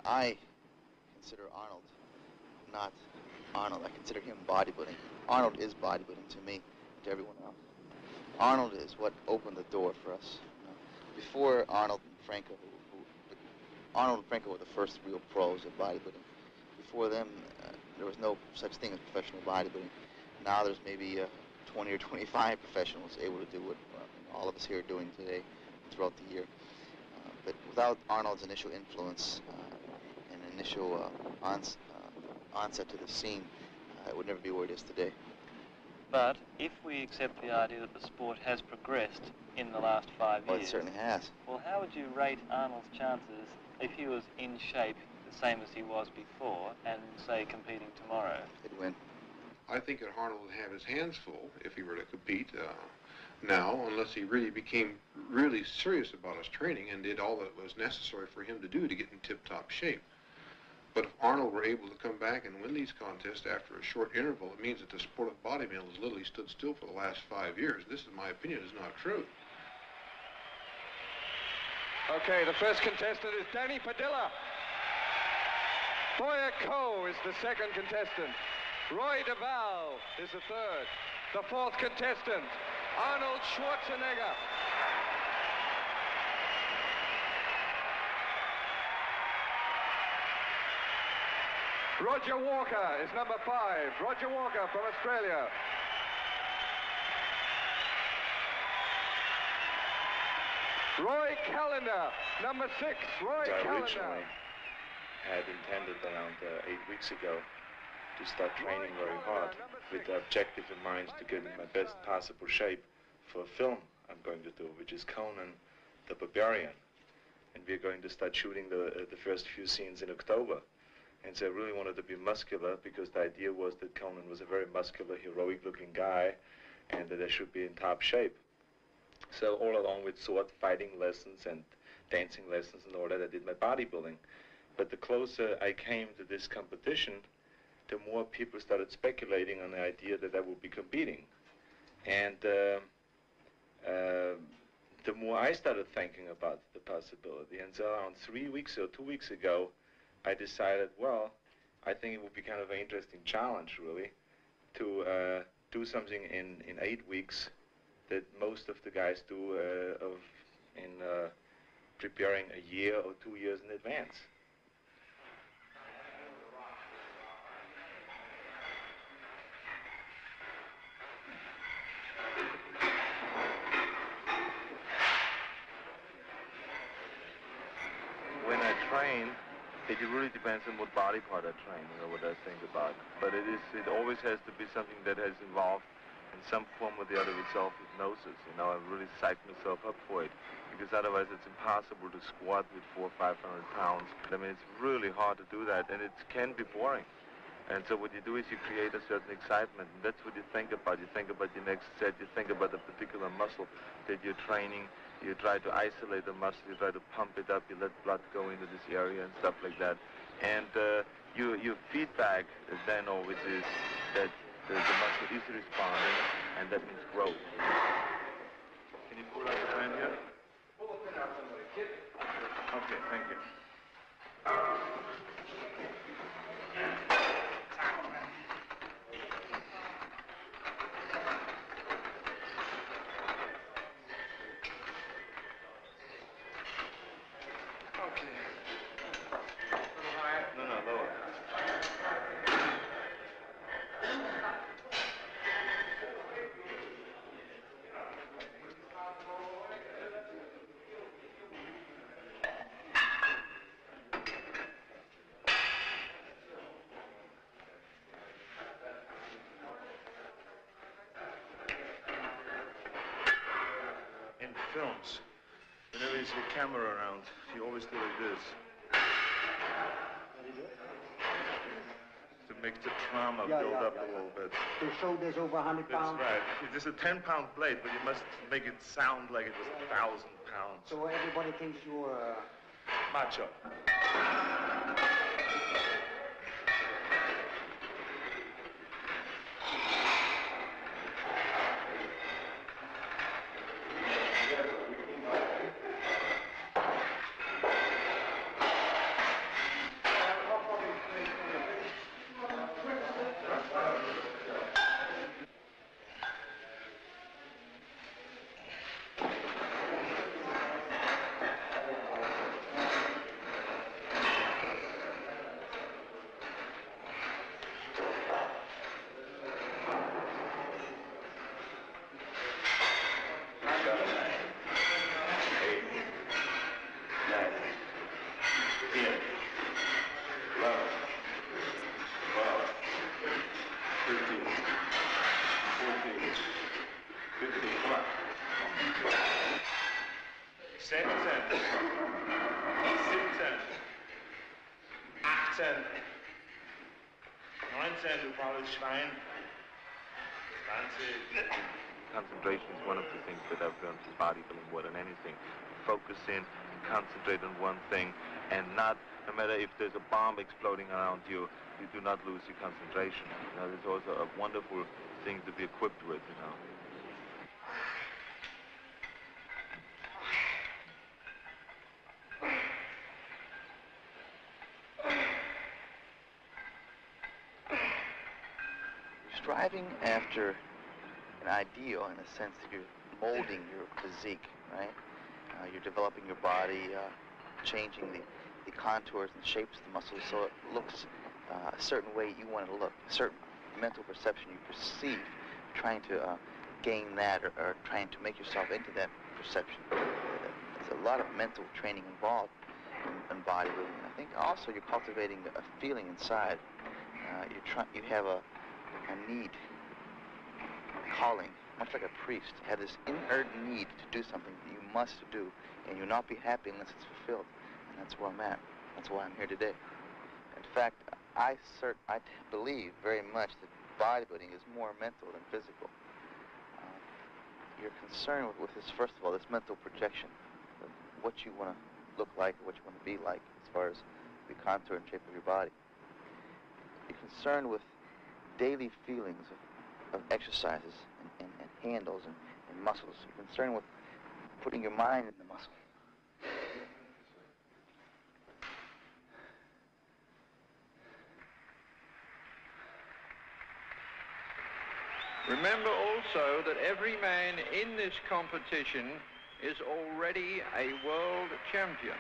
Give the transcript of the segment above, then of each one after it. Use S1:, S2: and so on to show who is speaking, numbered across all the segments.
S1: I consider Arnold not Arnold. I consider him bodybuilding. Arnold is bodybuilding to me, to everyone else. Arnold is what opened the door for us. You know, before Arnold and Franco, Arnold and Franco were the first real pros of bodybuilding. Before them, there was no such thing as professional bodybuilding. Now there's maybe 20 or 25 professionals able to do what all of us here are doing today throughout the year. But without Arnold's initial influence and initial onset to the scene, it would never be where it is today.
S2: But if we accept the idea that the sport has progressed in the last 5 years...
S1: Well, it certainly has.
S2: Well, how would you rate Arnold's chances if he was in shape the same as he was before and, say, competing tomorrow?
S1: He'd win.
S3: I think that Arnold would have his hands full if he were to compete now, unless he really became really serious about his training and did all that was necessary for him to do to get in tip-top shape. But if Arnold were able to come back and win these contests after a short interval, it means that the sport of bodybuilding has literally stood still for the last 5 years. This, in my opinion, is not true.
S4: Okay, the first contestant is Danny Padilla. Boyer Coe is the second contestant. Roy DeVal is the third. The fourth contestant, Arnold Schwarzenegger. Roger Walker is number 5. Roger Walker from Australia. Roy Callender, number 6. Roy Callender.
S5: I originally had intended around 8 weeks ago to start training very hard with the objective in mind to get in my best possible shape for a film I'm going to do, which is Conan the Barbarian. And we're going to start shooting the first few scenes in October. And so I really wanted to be muscular because the idea was that Conan was a very muscular, heroic-looking guy and that I should be in top shape. So all along with sword fighting lessons and dancing lessons and all that, I did my bodybuilding. But the closer I came to this competition, the more people started speculating on the idea that I would be competing. And the more I started thinking about the possibility. And so around 3 weeks or 2 weeks ago, I decided, well, I think it would be kind of an interesting challenge, really, to do something in 8 weeks that most of the guys do in preparing a year or 2 years in advance. When I train, it really depends on what body part I train, what I think about. But it always has to be something that has involved in some form or the other with self-hypnosis. I really psych myself up for it, because otherwise it's impossible to squat with 400 or 500 pounds. I mean, it's really hard to do that, and it can be boring. And so what you do is you create a certain excitement, and that's what you think about. You think about your next set, you think about a particular muscle that you're training, you try to isolate the muscle, you try to pump it up, you let blood go into this area and stuff like that. And your feedback then always is that the muscle is responding, and that means growth. Can you pull out the band here? Okay, thank you. Films, whenever you see a camera around, you always do like this. To make the trauma build up a little bit.
S6: To show there's over 100 pounds?
S5: That's right. It is a 10-pound blade, but you must make it sound like it was 1,000 pounds.
S6: So everybody thinks you're...
S5: macho. 16, 17, 18, 19, du faules Schwein, 20. Concentration is one of the things that I've learned from bodybuilding more than anything. Focus in, concentrate on one thing, and not, no matter if there's a bomb exploding around you, you do not lose your concentration. You know, it's also a wonderful thing to be equipped with, you know.
S1: You're striving after an ideal in a sense that you're molding your physique, right? You're developing your body, changing the contours and shapes of the muscles so it looks a certain way you want it to look, a certain mental perception you perceive, trying to gain that or trying to make yourself into that perception. There's a lot of mental training involved in bodybuilding. I think also you're cultivating a feeling inside. You have a need, a calling, much like a priest. You have this inherent need to do something that you must do, and you'll not be happy unless it's fulfilled. And that's where I'm at. That's why I'm here today. In fact, I believe very much that bodybuilding is more mental than physical. You're concerned with this, first of all, this mental projection of what you want to look like, what you want to be like as far as the contour and shape of your body. You're concerned with daily feelings of exercises and handles and muscles. You're concerned with putting your mind in the muscle.
S7: Remember also that every man in this competition is already a world champion.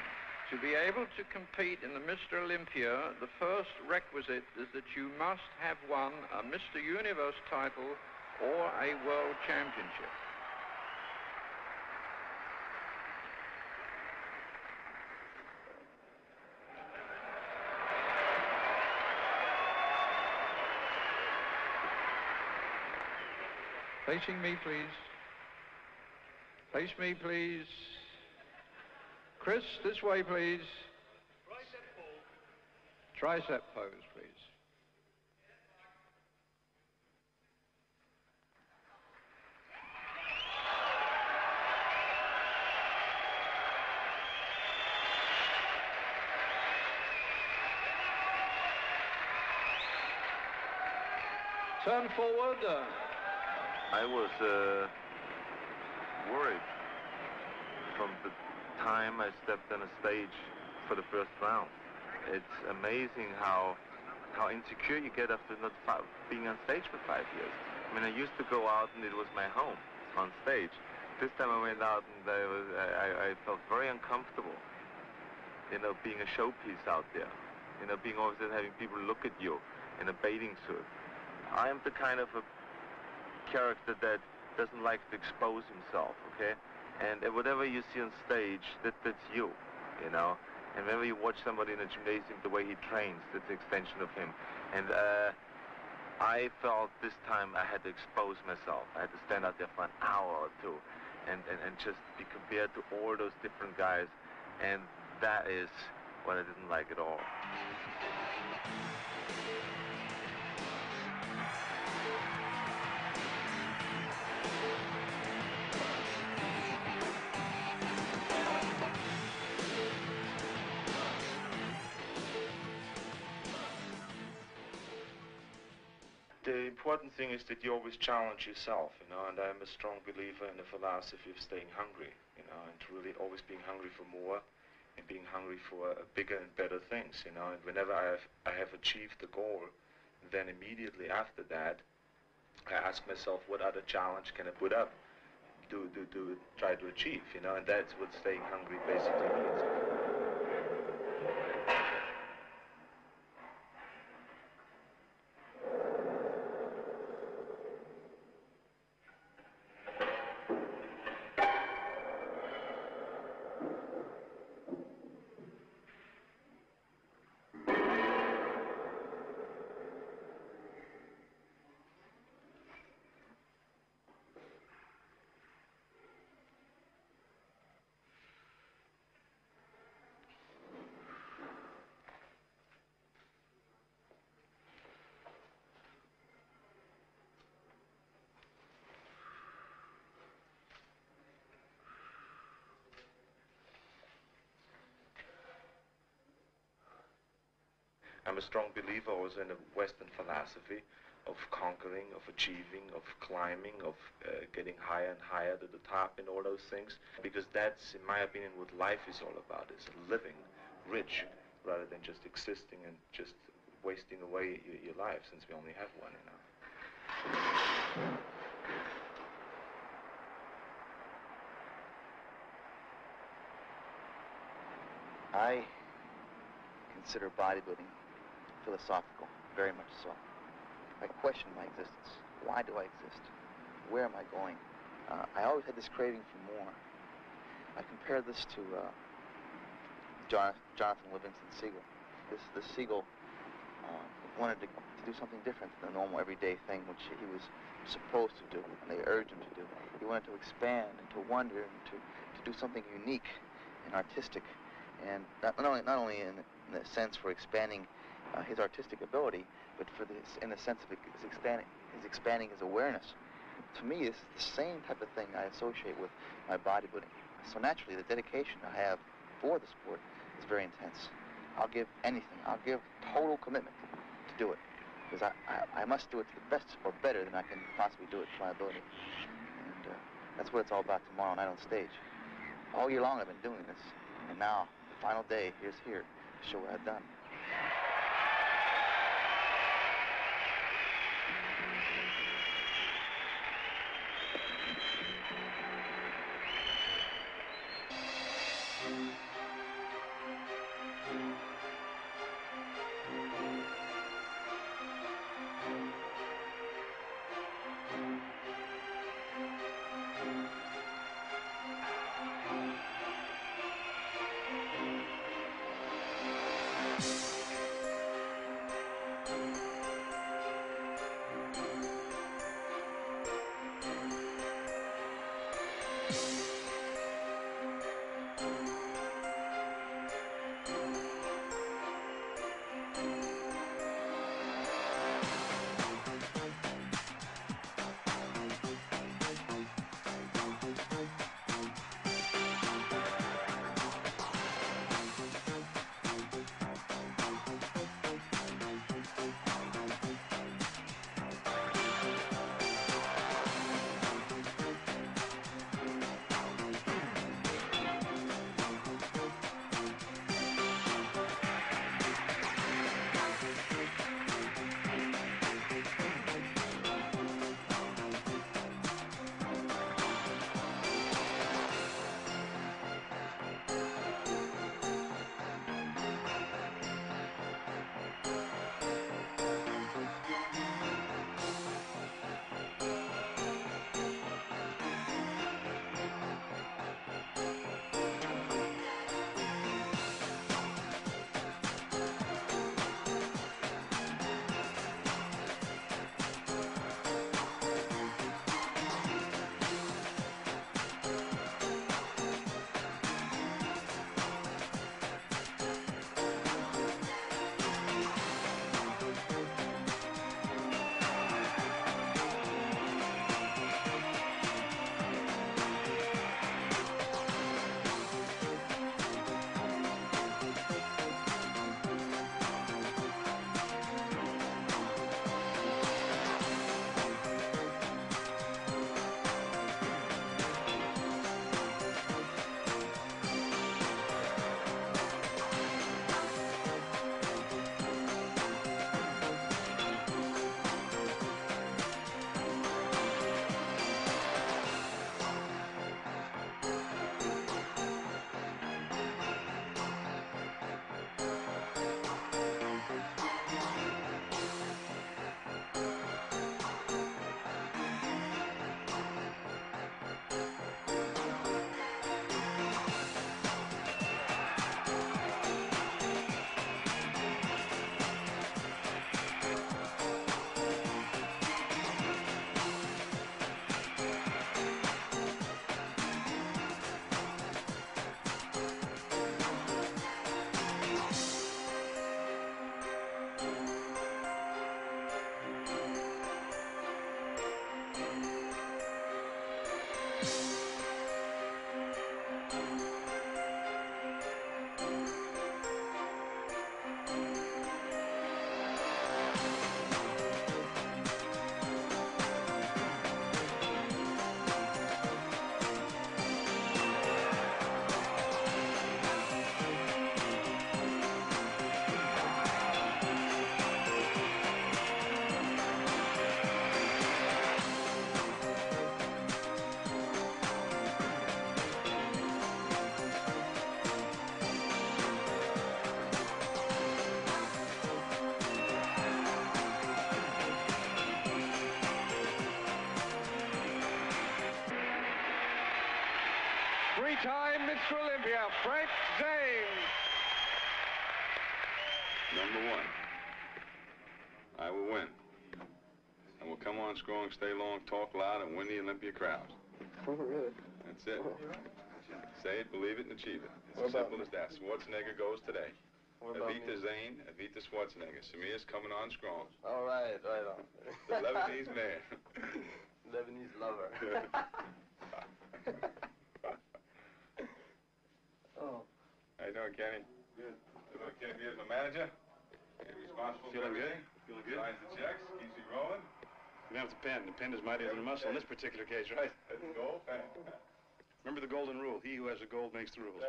S7: To be able to compete in the Mr. Olympia, the first requisite is that you must have won a Mr. Universe title or a world championship. Facing me, please. Face me, please. Chris, this way, please. Tricep pose, please. Turn forward.
S5: I was worried from the time I stepped on a stage for the first round. It's amazing how insecure you get after not being on stage for 5 years. I mean, I used to go out and it was my home on stage. This time I went out and I felt very uncomfortable, you know, being a showpiece out there, you know, being always having people look at you in a bathing suit. I am the kind of a character that doesn't like to expose himself, okay? And whatever you see on stage, that's you, you know? And whenever you watch somebody in a gymnasium, the way he trains, that's an extension of him. And I felt this time I had to expose myself. I had to stand out there for an hour or two and just be compared to all those different guys. And that is what I didn't like at all. The important thing is that you always challenge yourself, you know, and I'm a strong believer in the philosophy of staying hungry, you know, and really always being hungry for more and being hungry for bigger and better things, you know, and whenever I have achieved the goal, then immediately after that, I ask myself, what other challenge can I put up to try to achieve, you know, and that's what staying hungry basically means. I'm a strong believer also in the Western philosophy of conquering, of achieving, of climbing, of getting higher and higher to the top and all those things. Because that's, in my opinion, what life is all about, is living rich rather than just existing and just wasting away your life, since we only have one, you know.
S1: I consider bodybuilding philosophical, very much so. I question my existence. Why do I exist? Where am I going? I always had this craving for more. I compare this to Jonathan Livingston Seagull. This seagull wanted to do something different than the normal everyday thing which he was supposed to do, and they urged him to do. He wanted to expand and to wonder and to do something unique and artistic, and not only in the sense for expanding his artistic ability, but for this, in the sense of his expanding his awareness. To me, it's the same type of thing I associate with my bodybuilding. So naturally, the dedication I have for the sport is very intense. I'll give anything. I'll give total commitment to do it, because I must do it to the best or better than I can possibly do it to my ability. And that's what it's all about tomorrow night on stage. All year long I've been doing this, and now, the final day, here's here to show what I've done.
S4: Three-time Mr. Olympia, Frank Zane.
S8: Number one, I will win. I will come on strong, stay long, talk loud, and win the Olympia crowd.
S9: Oh, really?
S8: That's it. Say it, believe it, and achieve it. It's as simple as that. Schwarzenegger goes today. Evita Zane, Evita Schwarzenegger. Samir's coming on strong.
S9: All right, right on.
S8: The Lebanese man.
S9: Lebanese lover. Oh.
S8: How you doing, Kenny? Good. Kenny is my manager. He's responsible for everything.
S10: Feeling good?
S8: Signs the checks, keeps you rolling.
S10: You have the pen. The pen is mightier than a muscle in this particular case, right?
S8: That's the goal.
S10: Remember the golden rule. He who has the gold makes the rules.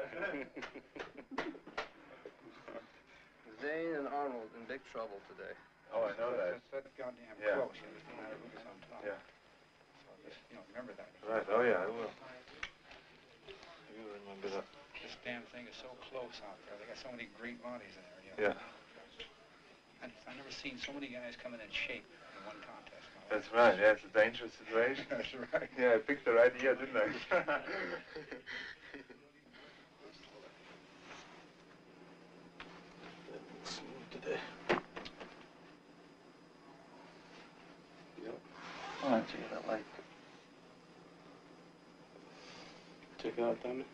S9: Zane and Arnold in big trouble today.
S8: Oh, I know that.
S11: That's goddamn
S8: Yeah.
S11: close. You understand? Everybody's on top.
S8: Yeah.
S11: So just, remember that.
S8: Right. Oh, yeah, I will. You remember that.
S11: This damn thing is so close out there. They got so many great bodies in there.
S8: Yeah.
S11: I've never seen so many guys come in shape in one contest.
S8: That's right. Yeah, it's a dangerous situation.
S11: That's right.
S8: Yeah, I picked the right year, didn't I?
S9: Today.
S2: Yep. Oh, that's what I like.
S9: Check it out, Tommy.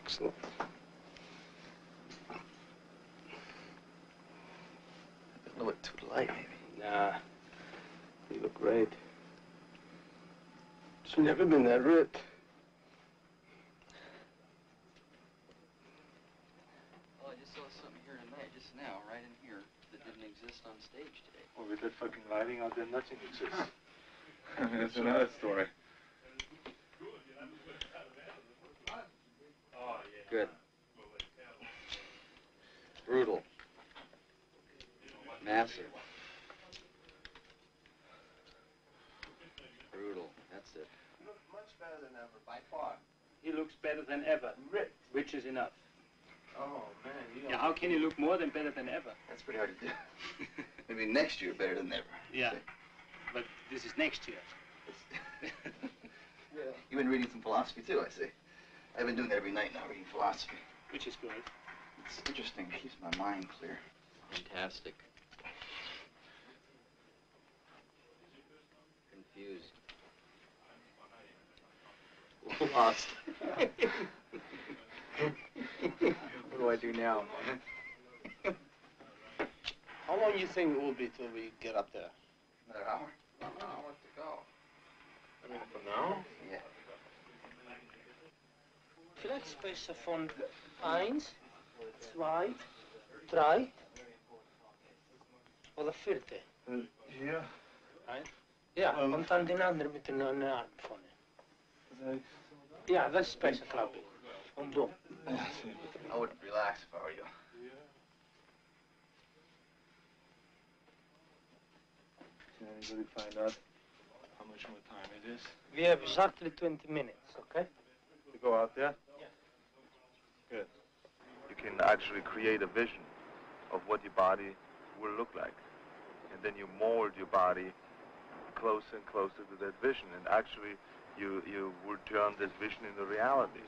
S9: Excellent.
S1: A little bit too light, maybe.
S9: Nah, you look great. She's never been that ripped.
S1: Well, I just saw something here tonight, just now, right in here, that didn't exist on stage today.
S5: Well, with that fucking lighting out there, nothing exists.
S8: That's another story.
S1: Good. Brutal. Massive. Brutal. That's it.
S6: You look much better than ever, by far.
S12: He looks better than ever,
S6: Ripped.
S12: which is enough.
S6: Oh, man.
S12: Yeah, how can you look more than better than ever?
S1: That's pretty hard to do. Maybe next year better than ever.
S12: Yeah, but this is next year.
S6: Yeah.
S1: You've been reading some philosophy too, I see. I've been doing that every night now, reading philosophy.
S12: Which is good.
S1: It's interesting. It keeps my mind clear. Fantastic. Confused. Lost. What do I do now?
S9: How long do you think it will be till we get up there?
S1: Another hour?
S6: An hour to go.
S9: I mean, for now?
S1: Yeah.
S12: Vielleicht spreche von 1, 2, 3 oder 4.
S5: Hier?
S12: Ja, und dann den anderen mit den Arm vorne. Ja, das ist besser, glaube ich. Und du.
S1: I wouldn't relax if I were you.
S5: Can anybody find out how much more time it is?
S12: We have exactly 20 minutes, okay?
S5: To go out there?
S12: Yeah.
S5: Good.
S10: You can actually create a vision of what your body will look like. And then you mold your body closer and closer to that vision. And actually, you will turn this vision into reality.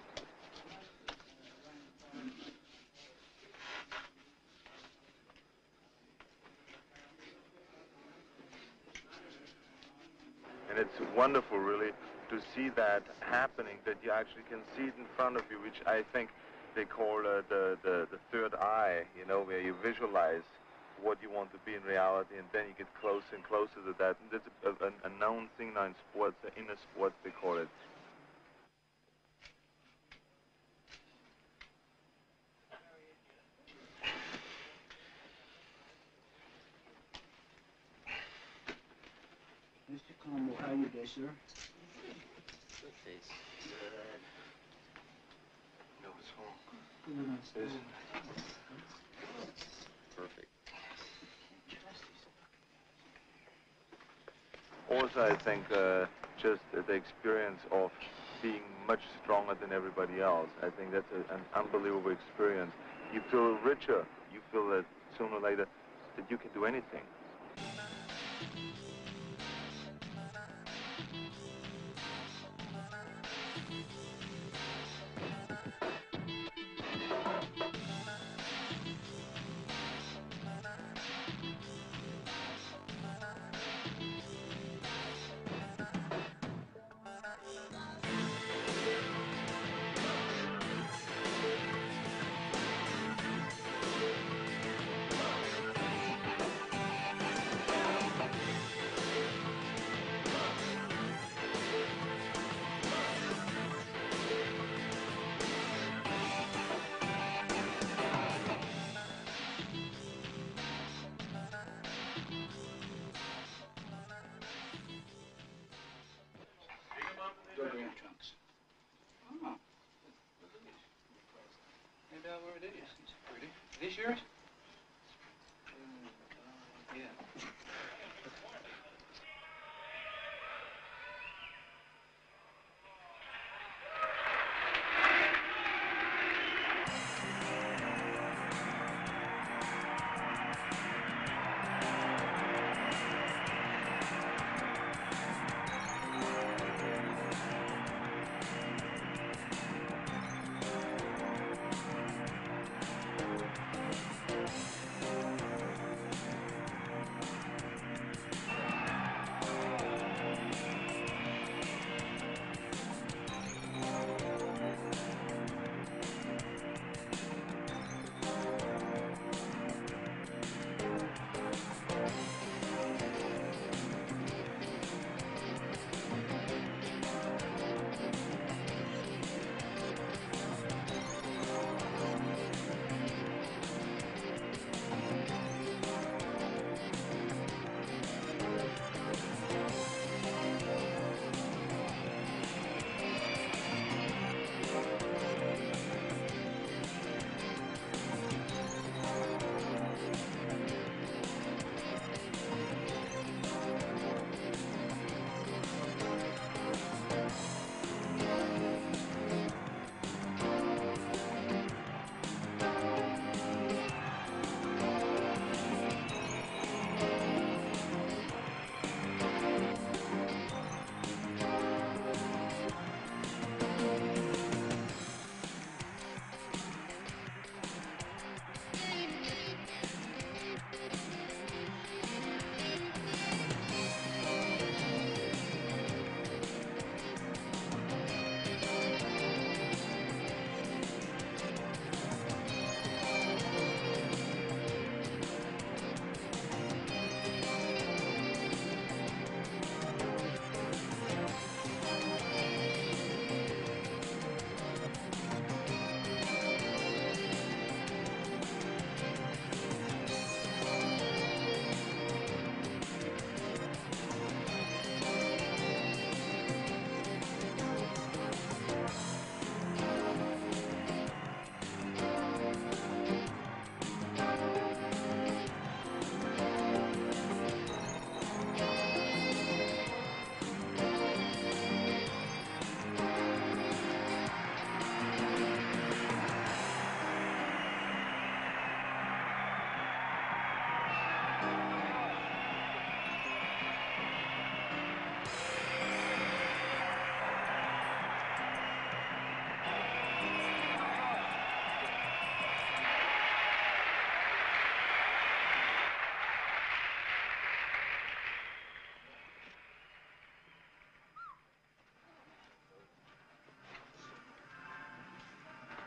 S10: And it's wonderful, really, to see that happening, that you actually can see it in front of you, which I think they call the third eye, you know, where you visualize what you want to be in reality, and then you get closer and closer to that. And that's a known thing now in sports, inner sports, they call it.
S6: Mr. Campbell, how you doing, sir?
S1: Good face.
S3: No, it's wrong.
S1: Perfect.
S10: Also, I think just the experience of being much stronger than everybody else. I think that's an unbelievable experience. You feel richer. You feel that sooner or later that you can do anything.
S11: It's pretty. Is this yours? Yeah.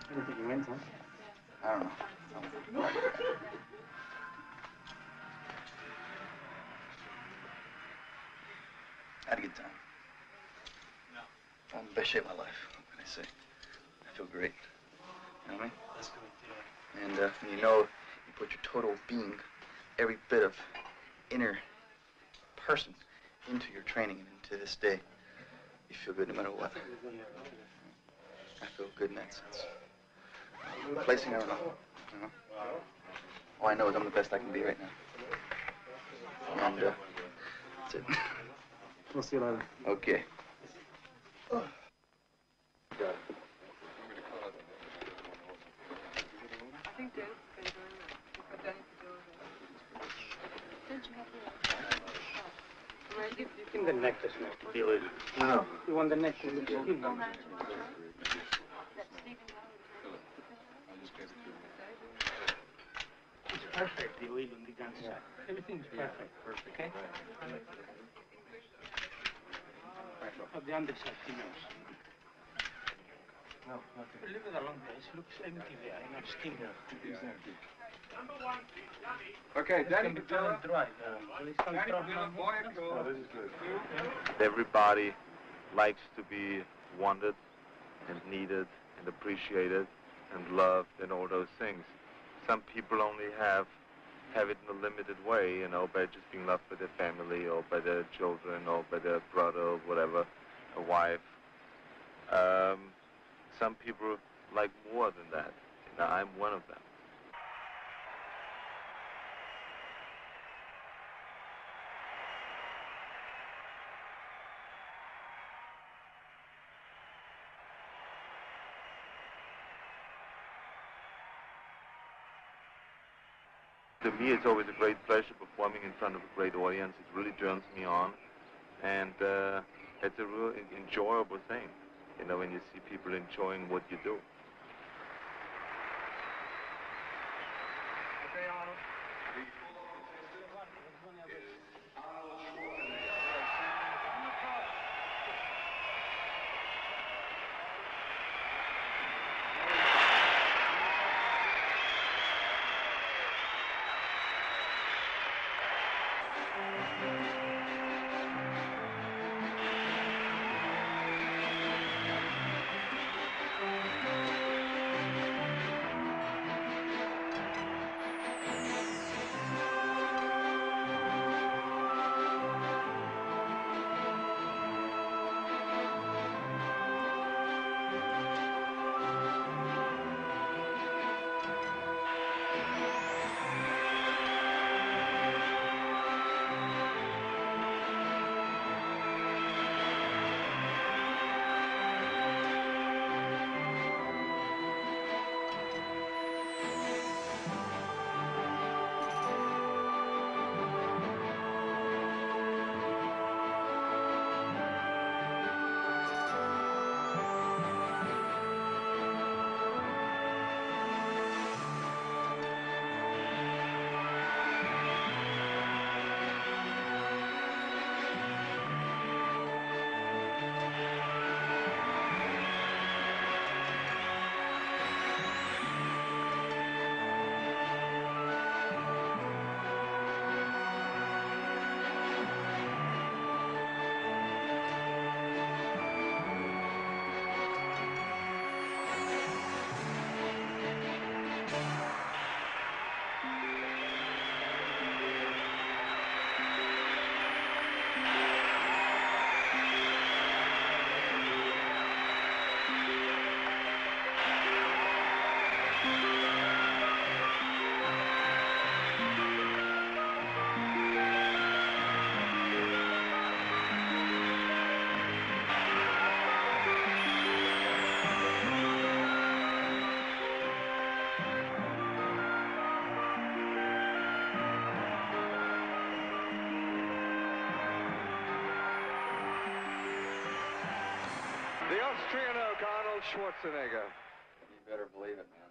S12: I don't think he wins, huh?
S1: I don't know. I had a good time. I'm in the best shape of my life. What can I say? I feel great. You know what I mean?
S12: That's good, yeah.
S1: And you know, you put your total being, every bit of inner person into your training and into this day, you feel good no matter what. I feel good in that sense. Placing, I don't know. You know? All I know is I'm the best I can be right now. And that's it.
S12: We'll see you later.
S1: Okay.
S13: I think Dan's been doing it. But Dan's doing it. Didn't you have to? Right,
S12: You think the neck doesn't have to be a little.
S1: No.
S12: You want the neck to look skinny. It's perfect, the oil on the gun side. Everything's perfect. Perfect. Okay? Of the underside, he knows.
S9: No, nothing.
S12: Leave it alone, guys. Looks empty there. Enough steam there.
S4: Okay, Danny
S12: It's gonna be dry.
S4: Danny Boyko.
S3: This is good.
S10: Everybody likes to be wanted and needed and appreciated and loved and all those things. Some people only have it in a limited way, you know, by just being loved by their family or by their children or by their brother or whatever, a wife. Some people like more than that. And I'm one of them. To me, it's always a great pleasure performing in front of a great audience. It really turns me on, and it's a real enjoyable thing, you know, when you see people enjoying what you do.
S4: Okay, Arnold. The Austrian oak, Arnold Schwarzenegger.
S9: You better believe it, man.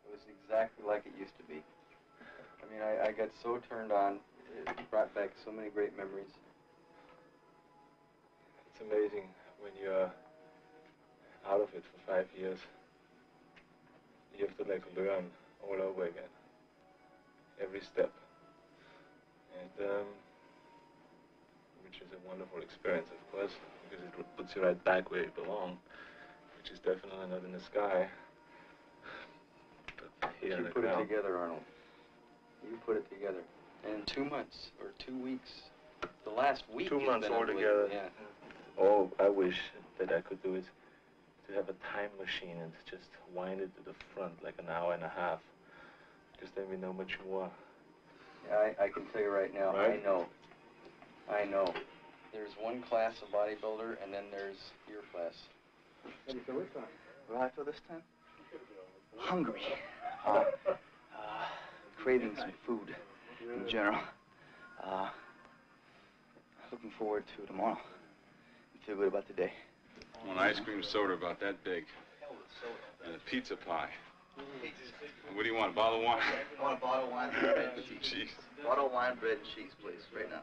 S9: It was exactly like it used to be. I mean, I got so turned on. It brought back so many great memories.
S5: It's amazing when you're out of it for 5 years. You have to like learn all over again, every step, and which is a wonderful experience, of course, because it puts you right back where you belong, which is definitely not in the sky, but here in the
S9: You put it
S5: ground.
S9: together, Arnold. You put it together. And in 2 months or 2 weeks, the last week
S5: 2
S9: has
S5: months
S9: been
S5: altogether.
S9: unbelievable. Yeah.
S5: All I wish that I could do is to have a time machine and just wind it to the front like an hour and a half, because then we know much more.
S9: Yeah, I can tell you right now,
S5: Right?
S9: I know. There's one class of bodybuilder, and then there's your class.
S1: What do I feel this time? Hungry. Craving some food in general. Looking forward to tomorrow. I feel good about today.
S8: An ice cream soda about that big. And a pizza pie. What do you want, a bottle of wine?
S1: I want a bottle of wine, bread, and cheese.
S8: Cheese.
S1: Bottle of wine, bread, and cheese, please, right now.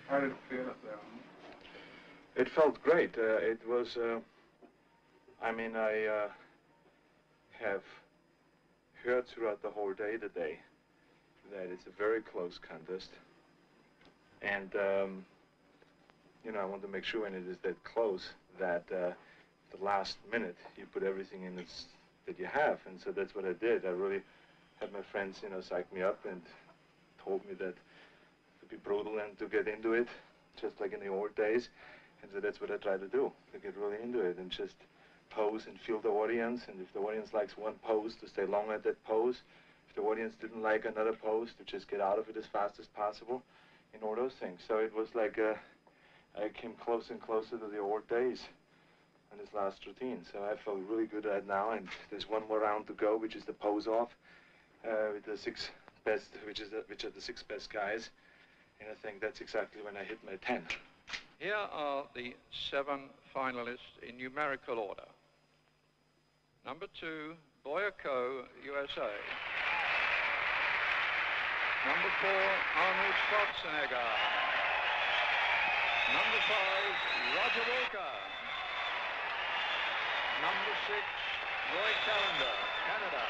S14: How did it feel up there?
S5: It felt great. It was, I mean, I have heard throughout the whole day today that it's a very close contest. And, you know, I want to make sure when it is that close that the last minute you put everything in that you have. And so that's what I did. I really had my friends, you know, psych me up and told me that to be brutal and to get into it, just like in the old days. And so that's what I try to do, to get really into it and just pose and feel the audience. And if the audience likes one pose, to stay long at that pose. If the audience didn't like another pose, to just get out of it as fast as possible, and all those things. So it was like I came closer and closer to the old days in this last routine. So I felt really good right now, and there's one more round to go, which is the pose off with the 6
S10: best, which are the 6 best guys, and I think that's exactly when I hit my 10.
S7: Here are the 7 finalists in numerical order. Number 2, Boyako, USA. Number 4, Arnold Schwarzenegger. Number 5, Roger Walker. Number 6, Roy Callender, Canada.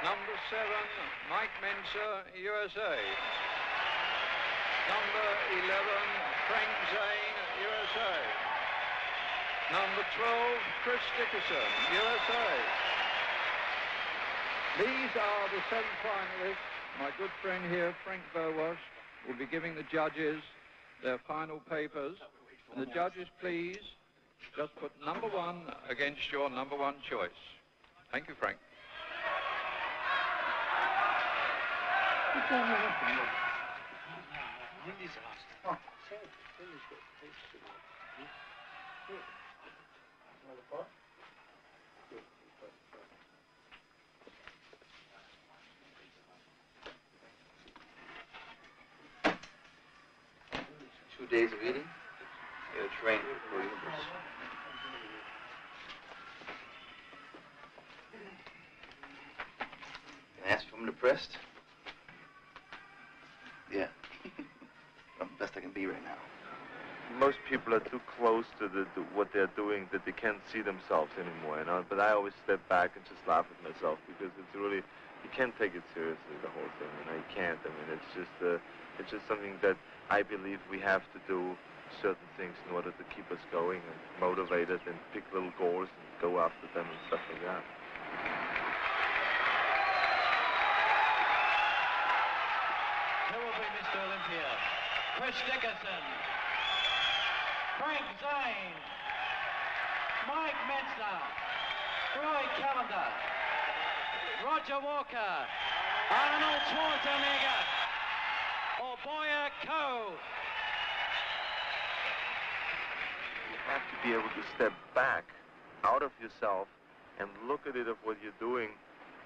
S7: Number 7, Mike Menser, USA. Number 11, Frank Zane, USA. Number 12, Chris Dickerson, USA. These are the 7 finalists. My good friend here, Frank Bowas, will be giving the judges their final papers. And the judges, please, just put number 1 against your number 1 choice. Thank you, Frank.
S1: Two days of eating? Yeah, train for you. Can I ask if I'm depressed? Yeah. I'm the best I can be right now.
S10: Most people are too close to what they're doing that they can't see themselves anymore, you know. But I always step back and just laugh at myself because it's really, you can't take it seriously, the whole thing. You know, you can't. I mean, it's just something that I believe we have to do certain things in order to keep us going and motivated and pick little goals and go after them and stuff like that.
S14: Who will be Mr. Olympia? Chris Dickerson, Frank Zane, Mike Menser, Roy Callender, Roger Walker, Arnold Schwarzenegger, or Boyako.
S10: You have to be able to step back out of yourself and look at it of what you're doing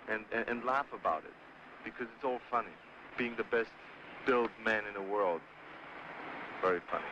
S10: and laugh about it because it's all funny. Being the best built man in the world, very funny.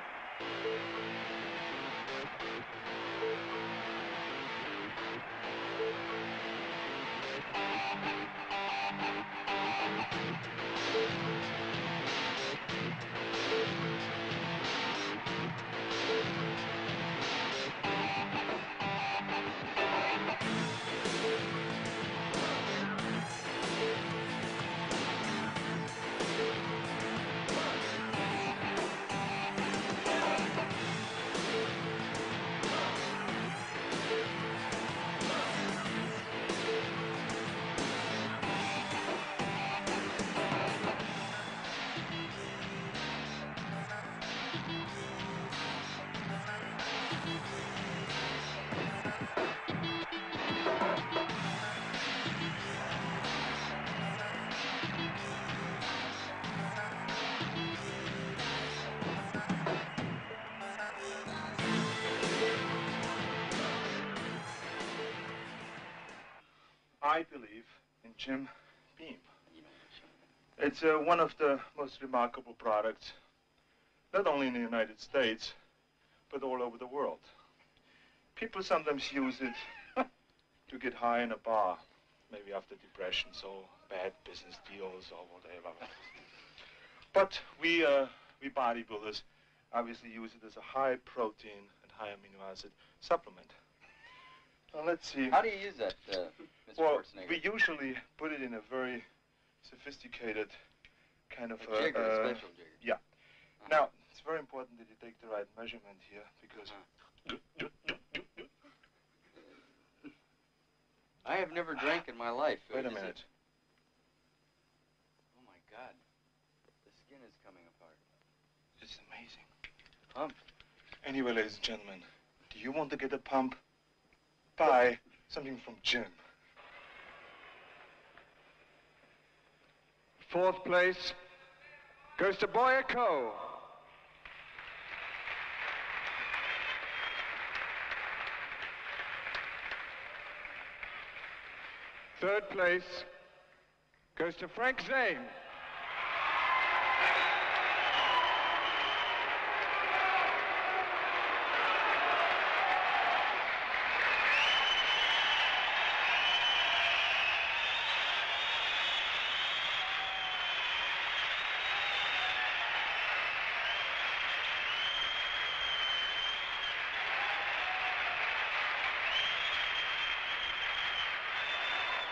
S5: I believe in Jim Beam. It's one of the most remarkable products, not only in the United States, but all over the world. People sometimes use it to get high in a bar, maybe after depressions or bad business deals or whatever. But we bodybuilders obviously use it as a high protein and high amino acid supplement. Now let's see.
S9: How do you use that, Mr. Schwarzenegger?
S5: We usually put it in a very sophisticated kind of
S9: a jigger, a special jigger.
S5: Yeah. Now, it's very important that you take the right measurement here because
S9: I have never drank in my life.
S5: Wait a minute.
S9: Oh my God. The skin is coming apart.
S5: It's amazing.
S9: Pump.
S5: Anyway, ladies and gentlemen, do you want to get a pump? Buy something from Jim.
S4: 4th place goes to Boyako. 3rd place goes to Frank Zane.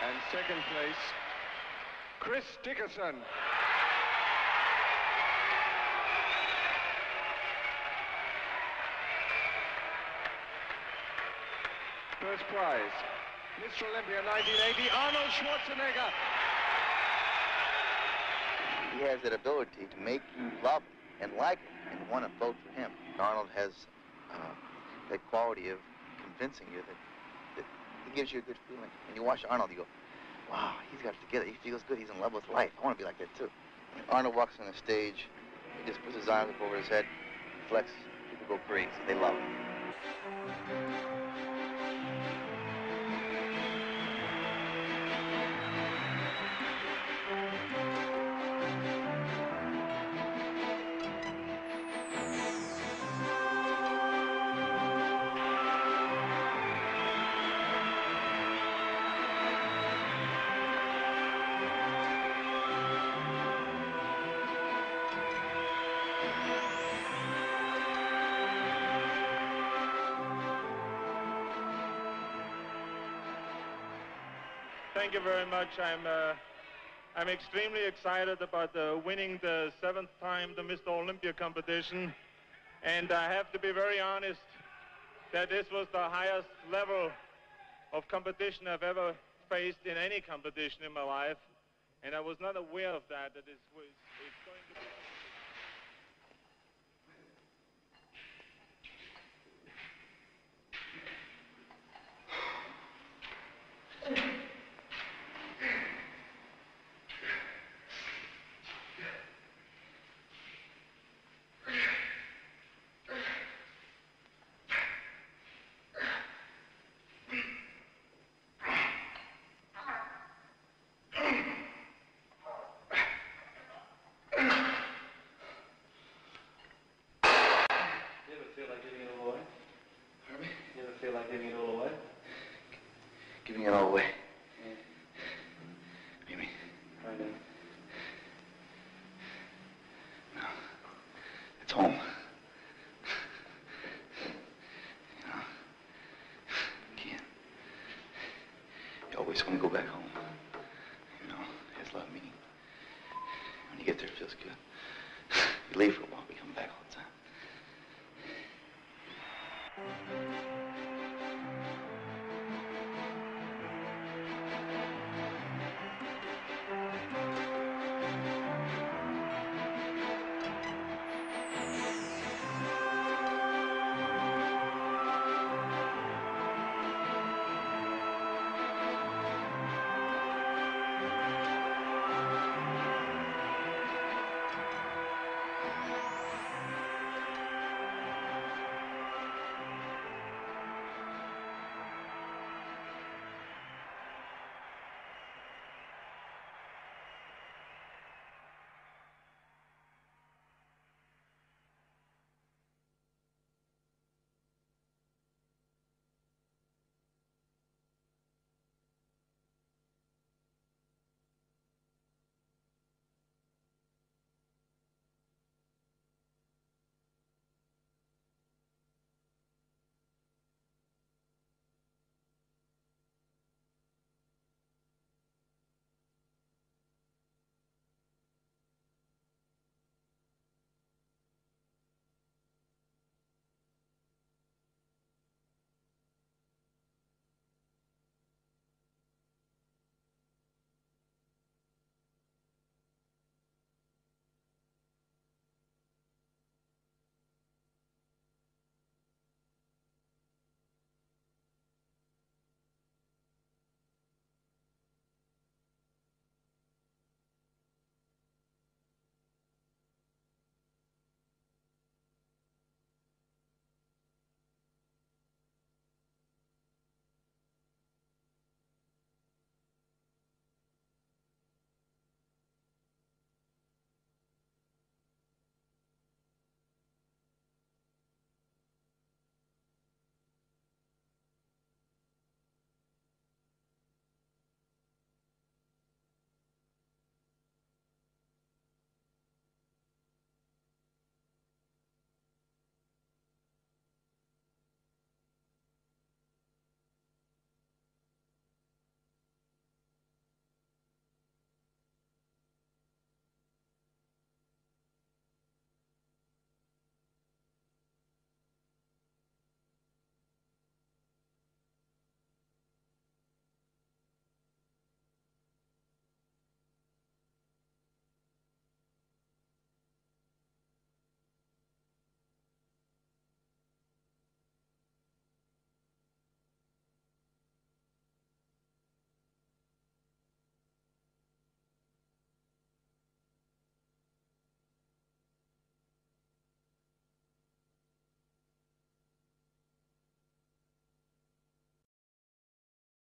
S4: And second place, Chris Dickerson. First prize, Mr. Olympia 1980, Arnold Schwarzenegger.
S1: He has that ability to make you love him and like him and want to vote for him. Arnold has that quality of convincing you that he gives you a good feeling. When you watch Arnold, you go, wow, he's got it together. He feels good. He's in love with life. I want to be like that, too. When Arnold walks on the stage, he just puts his arms up over his head, flexes. People go crazy. They love him.
S10: Thank you very much. I'm extremely excited about winning the 7th time the Mr. Olympia competition. And I have to be very honest that this was the highest level of competition I've ever faced in any competition in my life. And I was not aware of that it's going to be...
S1: Feel like giving it all away? Giving it all away? Yeah. What do you mean? Right now. No. It's home. You know? You can't. You always want to go back home. You know? It has a lot of meaning. When you get there, it feels good. You leave for a while, but you come back all the time.